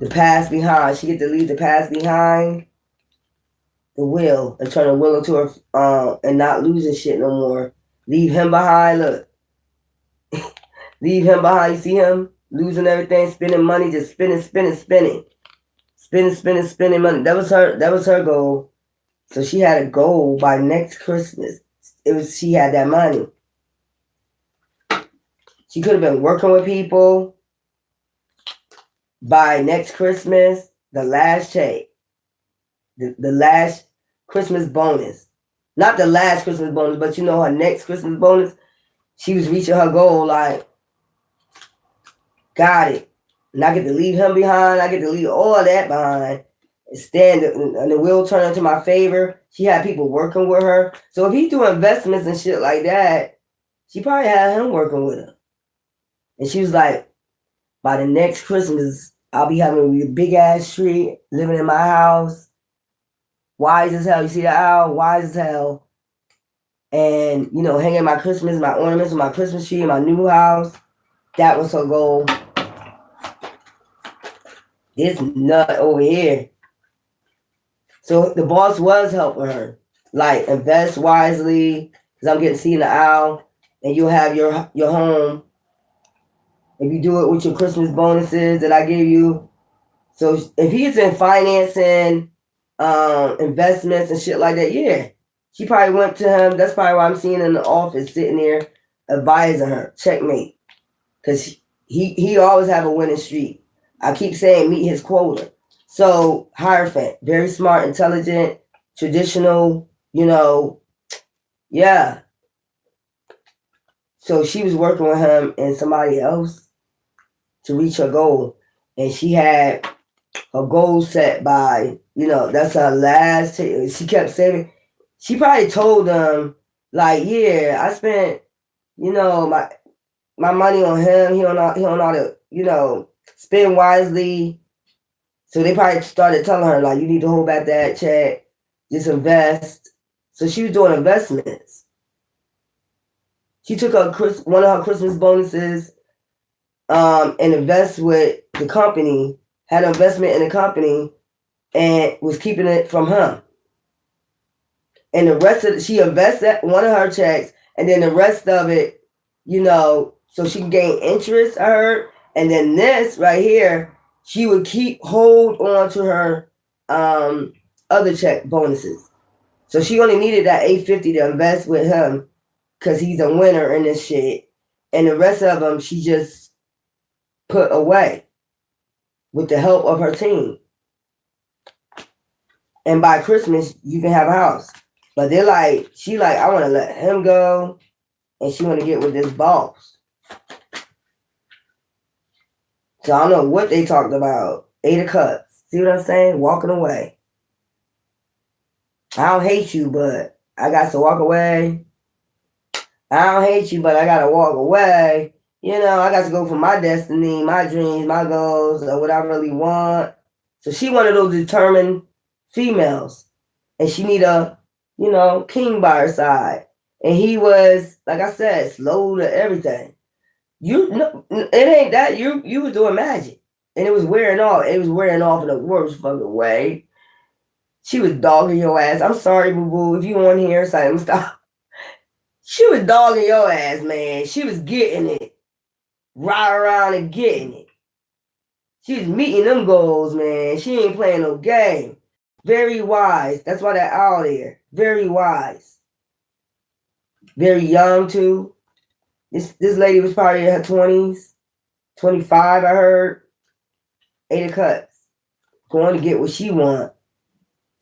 The past behind. She get to leave the past behind. The will and turn the will into her and not losing shit no more. Leave him behind. Look. Leave him behind. You see him losing everything, spending money, just spending money. That was her goal. So she had a goal by next Christmas. She had that money. She could have been working with people by next Christmas, the last check. The last Christmas bonus. Not the last Christmas bonus, but her next Christmas bonus. She was reaching her goal like, got it. And I get to leave him behind. I get to leave all that behind. And the wheel turned into my favor. She had people working with her. So if he do investments and shit like that, she probably had him working with her. And she was like, by the next Christmas, I'll be having a big ass tree, living in my house. Wise as hell. You see the owl? Wise as hell. And, hanging my ornaments on my Christmas tree in my new house. That was her goal. This nut over here. So the boss was helping her. Like, invest wisely. Because I'm getting seeing the owl. And you'll have your home. If you do it with your Christmas bonuses that I give you. So if he's in financing, investments and shit like that, yeah. She probably went to him. That's probably why I'm seeing in the office sitting there advising her. Checkmate. Because he always have a winning streak. I keep saying meet his quota. So Hierophant, very smart, intelligent, traditional, yeah. So she was working with him and somebody else to reach her goal. And she had her goal set by, that's her last. She kept saving. She probably told them, like, yeah, I spent, my money on him. He don't know how to, spend wisely. So they probably started telling her, like, you need to hold back that check, just invest. So she was doing investments. She took one of her Christmas bonuses and invest with the company, had an investment in the company, and was keeping it from him. And the rest of it, she invested one of her checks, and then the rest of it, so she can gain interest, I heard. And then this right here, she would hold on to her other check bonuses. So she only needed that $850 to invest with him because he's a winner in this shit. And the rest of them, she just put away with the help of her team. And by Christmas, you can have a house. But she I want to let him go. And she want to get with this boss. So I don't know what they talked about. 8 of Cups. See what I'm saying? Walking away. I don't hate you, but I got to walk away. I don't hate you, but I got to walk away. I got to go for my destiny, my dreams, my goals, or what I really want. So she one of those determined females. And she need a, king by her side. And he was, like I said, slow to everything. it ain't that. You was doing magic. And it was wearing off. It was wearing off in the worst fucking way. She was dogging your ass. I'm sorry, boo-boo. If you want to hear something, stop. She was dogging your ass, man. She was getting it. Right around and getting it. She was meeting them goals, man. She ain't playing no game. Very wise. That's why they're out there. Very wise. Very young, too. This lady was probably in her 20s. 25, I heard. 8 of Cups. Going to get what she want.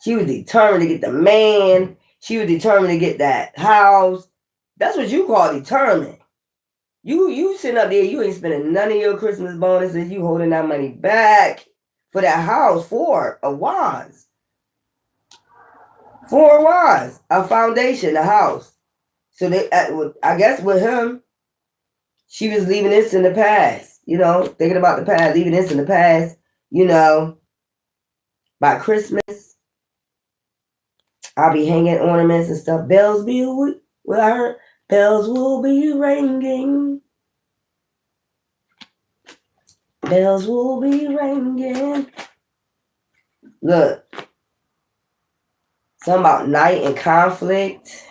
She was determined to get the man. She was determined to get that house. That's what you call determined. You sitting up there, you ain't spending none of your Christmas bonuses. You holding that money back for that house for a wise. For a wise. A foundation, a house. So I guess with him, she was leaving this in the past. You know, thinking about the past, leaving this in the past. You know, by Christmas, I'll be hanging ornaments and stuff. Bells be what I heard. Bells will be ringing. Bells will be ringing. Look. Something about night and conflict.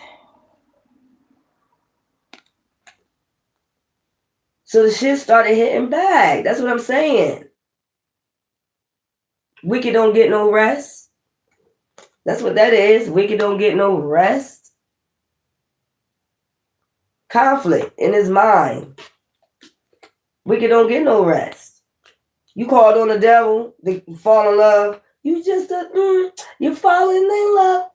So the shit started hitting back. That's what I'm saying. Wicked don't get no rest. That's what that is. Wicked don't get no rest. Conflict in his mind. Wicked don't get no rest. You called on the devil to fall in love. You just you're falling in love.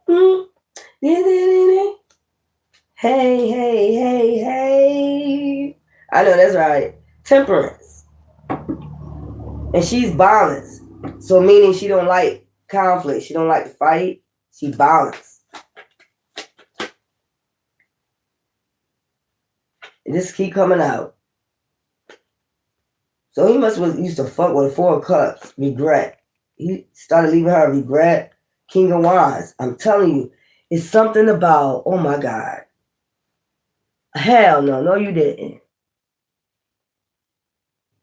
Hey, hey, hey, hey. I know that's right. Temperance. And she's balanced. So meaning she don't like conflict. She don't like to fight. She balanced. And this keep coming out. So he used to fuck with 4 of Cups. Regret. He started leaving her regret. King of Wands. I'm telling you, it's something about, oh my God. Hell no. No, you didn't.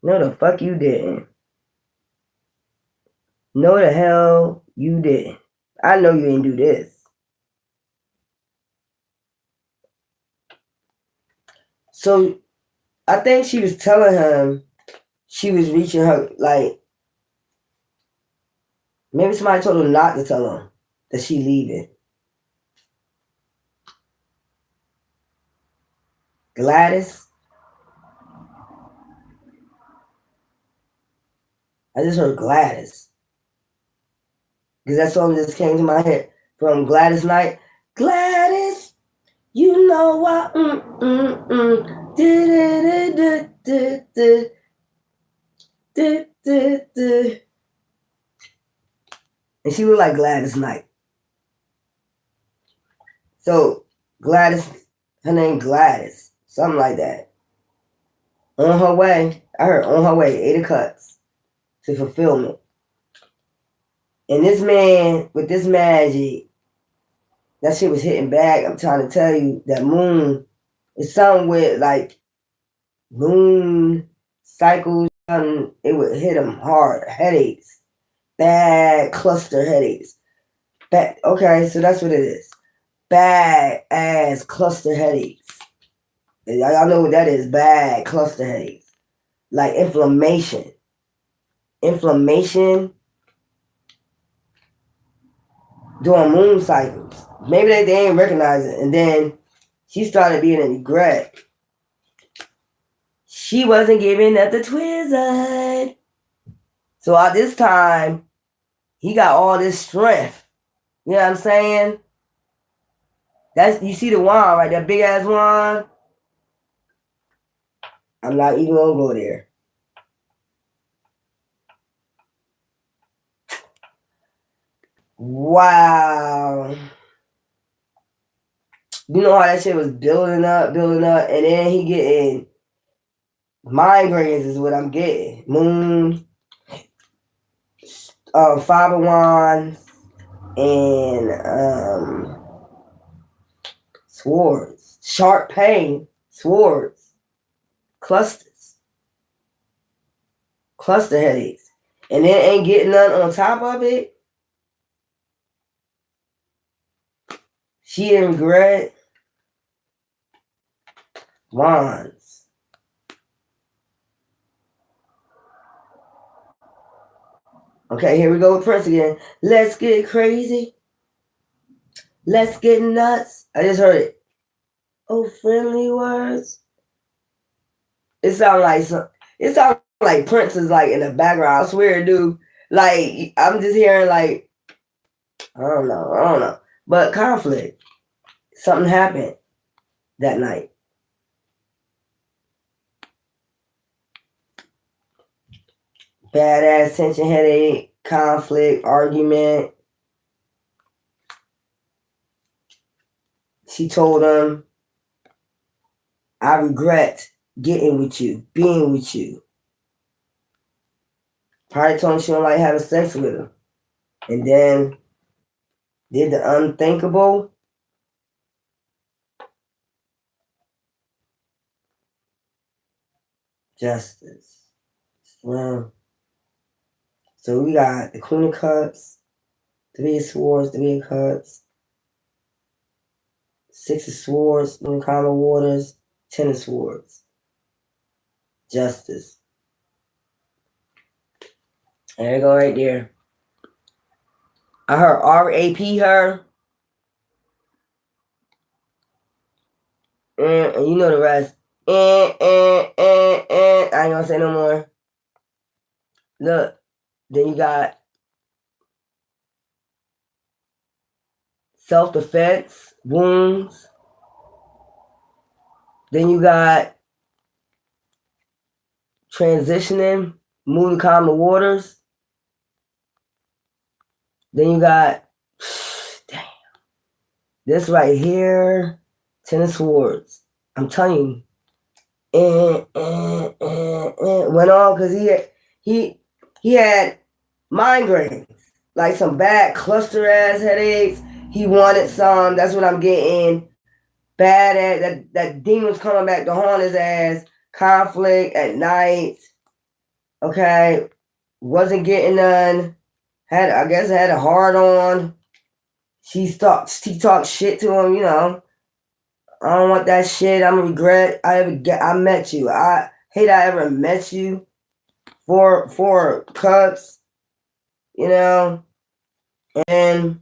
No, the fuck you didn't. No, the hell you didn't. I know you didn't do this. So I think she was telling him she was reaching her, like, maybe somebody told her not to tell him that she leaving. Gladys. I just heard Gladys. Because that song just came to my head from Gladys Knight. Gladys, you know why. And she looked like Gladys Knight. So Gladys, her name Gladys, something like that. On her way, I heard on her way, 8 of Cups to fulfillment. And this man, with this magic, that shit was hitting back. I'm trying to tell you, that moon is something with like moon cycles. It would hit him hard. Headaches. Bad cluster headaches. Okay, so that's what it is. Bad ass cluster headaches. Y'all know what that is. Bad cluster headaches. Like inflammation. Inflammation during moon cycles. Maybe they ain't recognize it. And then she started being in regret. She wasn't giving up the Twizzard. So at this time, he got all this strength. You know what I'm saying? You see the wand, right? That big ass wand. I'm not even gonna go there. Wow. You know how that shit was building up, and then he getting migraines is what I'm getting. Moon, 5 of Wands, and swords. Sharp pain, swords, clusters. cluster headaches, and then ain't getting none on top of it. She didn't regret. Wands. Okay, here we go with Prince again. Let's get crazy. Let's get nuts. I just heard it. Oh, friendly words. It sounds like Prince is like in the background. I swear, dude. Like I'm just hearing like I don't know. But conflict. Something happened that night. Badass tension, headache, conflict, argument. She told him, I regret getting with you, being with you. Probably told him she don't like having sex with him. And then did the unthinkable. Justice. Well, so we got the Queen of Cups, Three of Swords, Three of Cups, Six of Swords, in common waters, Ten of Swords. Justice. There you go right there. I heard R-A-P her. And you know the rest. I ain't gonna say no more. Look, then you got self-defense, wounds. Then you got transitioning, move to calm the waters. Then you got, damn, this right here, Ten of Swords. I'm telling you, went on because he had migraines, like some bad cluster ass headaches. He wanted some. That's what I'm getting. Bad at that demon's coming back to haunt his ass. Conflict at night. Okay, wasn't getting none. Had a hard on. She talked shit to him. You know, I don't want that shit. I'm a regret. I met you. I hate I ever met you. Four cups. You know, and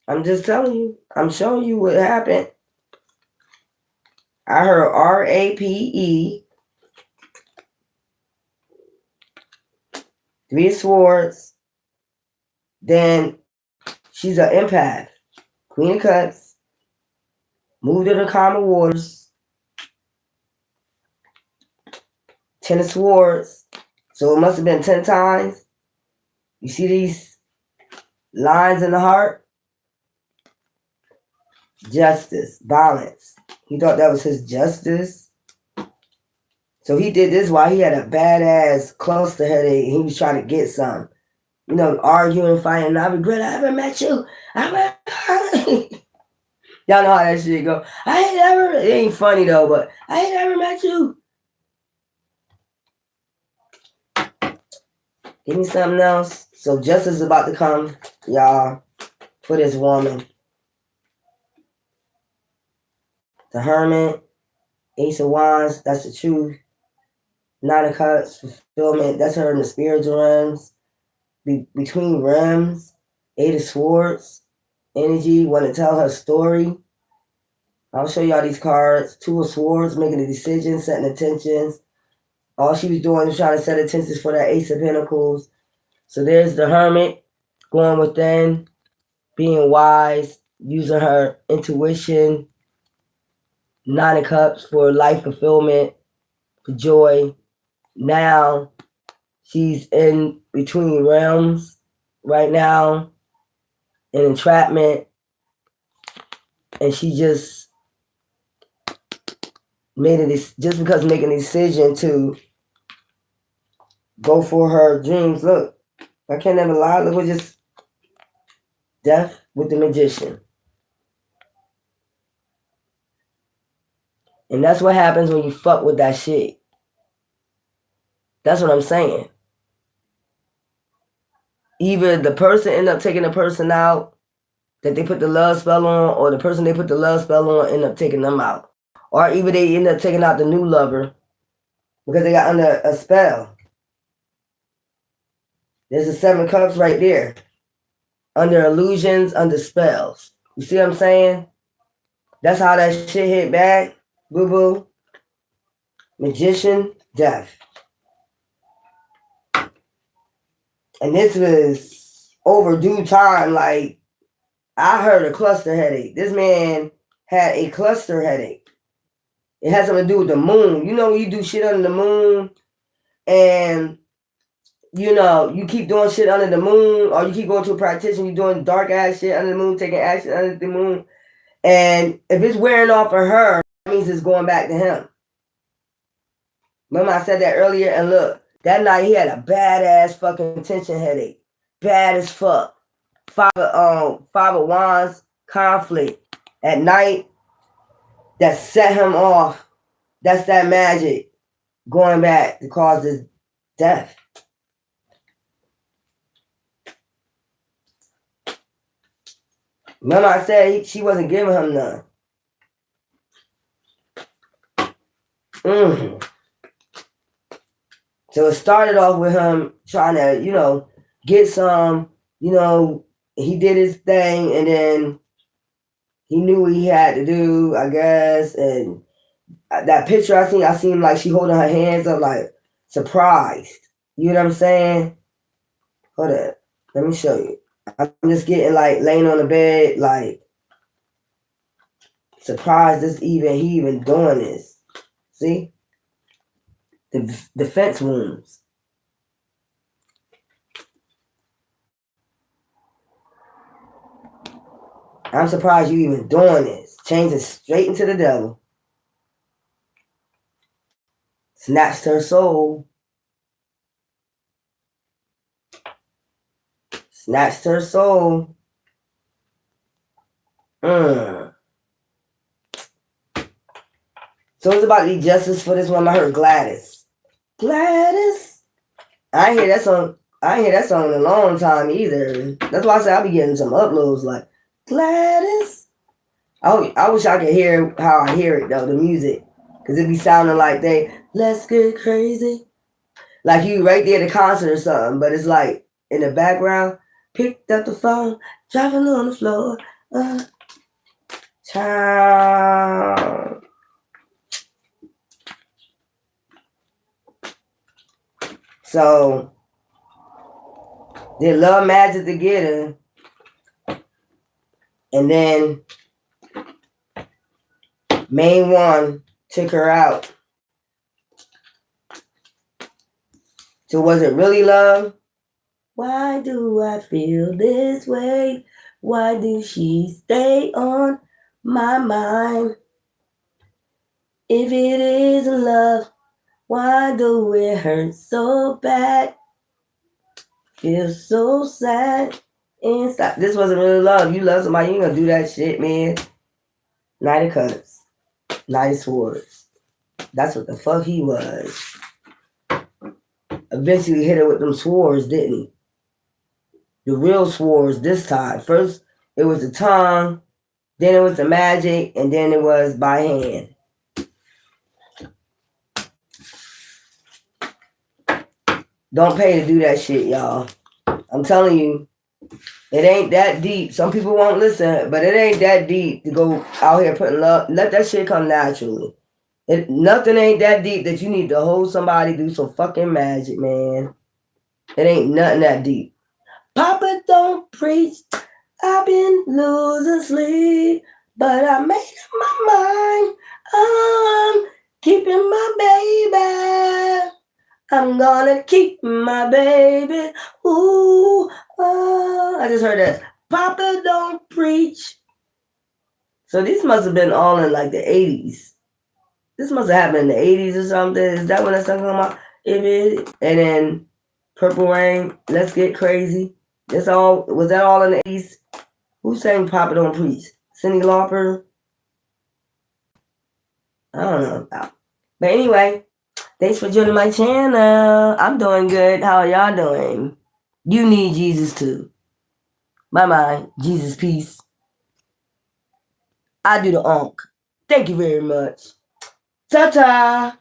I'm just telling you. I'm showing you what happened. I heard R-A-P-E, Three of Swords. Then she's an empath. Queen of Cups. Moved to the common waters. Ten of Swords. So it must have been 10 times. You see these lines in the heart? Justice, balance. He thought that was his justice. So he did this while he had a badass cluster headache. He was trying to get some. You know, arguing, fighting. I regret I ever met you. Y'all know how that shit go. It ain't funny though, but I ain't ever met you. Give me something else. So justice is about to come, y'all, for this woman. The Hermit, Ace of Wands, that's the truth. Nine of Cups, fulfillment, that's her in the spiritual realms. Between realms, Eight of Swords, energy, want to tell her story. I'll show y'all these cards. Two of Swords, making a decision, setting intentions. All she was doing was trying to set intentions for that Ace of Pentacles. So there's the Hermit, going within, being wise, using her intuition. Nine of Cups for life fulfillment, for joy. Now she's in between realms right now, in entrapment, and she just just because making a decision to go for her dreams. Look, I can't never lie. Look, we're just death with the Magician. And that's what happens when you fuck with that shit. That's what I'm saying. either the person end up taking the person out that they put the love spell on, or the person they put the love spell on end up taking them out. Or either they end up taking out the new lover because they got under a spell. There's the 7 cups right there. Under illusions, under spells. You see what I'm saying? That's how that shit hit back. Boo-boo. Magician, death. And this was overdue time. Like, I heard a cluster headache. This man had a cluster headache. It has something to do with the moon. You know when you do shit under the moon and, you know, you keep doing shit under the moon, or you keep going to a practitioner, you're doing dark ass shit under the moon, taking action under the moon. And if it's wearing off of her, that means it's going back to him. Remember I said that earlier? And look, that night he had a badass fucking tension headache. Bad as fuck. 5 of Wands conflict at night that set him off. That's that magic going back to cause this death. Remember I said she wasn't giving him none. So it started off with him trying to, you know, get some, you know, he did his thing, and then he knew what he had to do, I guess. And that picture I seen like she holding her hands up like surprised. You know what I'm saying? Hold up. Let me show you. I'm just getting like laying on the bed, like surprised he even doing this. See? The defense wounds. I'm surprised you even doing this. Changing straight into the devil. Snatched her soul. Snatched her soul. So it's about to be justice for this one. I heard Gladys. Gladys. I ain't hear that song. I ain't hear that song in a long time either. That's why I said I'll be getting some uploads like Gladys. I wish I could hear how I hear it though, the music. Cause it be sounding like let's get crazy. Like you right there at the concert or something, but it's like in the background, picked up the phone, driving on the floor. Child. So they love magic together. And then main one took her out. So was it really love? Why do I feel this way? Why do she stay on my mind? If it isn't love, why do it hurt so bad? Feel so sad. And stop. This wasn't really love. You love somebody, you ain't gonna do that shit, man. Knight of Cups. Knight of Swords. That's what the fuck he was. Eventually hit her with them swords, didn't he? The real swords this time. First, it was the tongue, then it was the magic, and then it was by hand. Don't pay to do that shit, y'all. I'm telling you, it ain't that deep. Some people won't listen, but it ain't that deep to go out here putting love. Let that shit come naturally. Nothing ain't that deep that you need to hold somebody, do some fucking magic, man. It ain't nothing that deep. Papa don't preach. I've been losing sleep, but I made up my mind. I'm keeping my baby. I'm gonna keep my baby. Ooh, oh. I just heard that. Papa don't preach. So these must have been all in like the 80s. This must have happened in the 80s or something. Is that when that song came out? And then Purple Rain, Let's Get Crazy. Was that all in the 80s? Who sang Papa Don't Preach? Cyndi Lauper? I don't know. But anyway, thanks for joining my channel. I'm doing good. How are y'all doing? You need Jesus too. My mind, Jesus peace. I do the onk. Thank you very much. Ta-ta.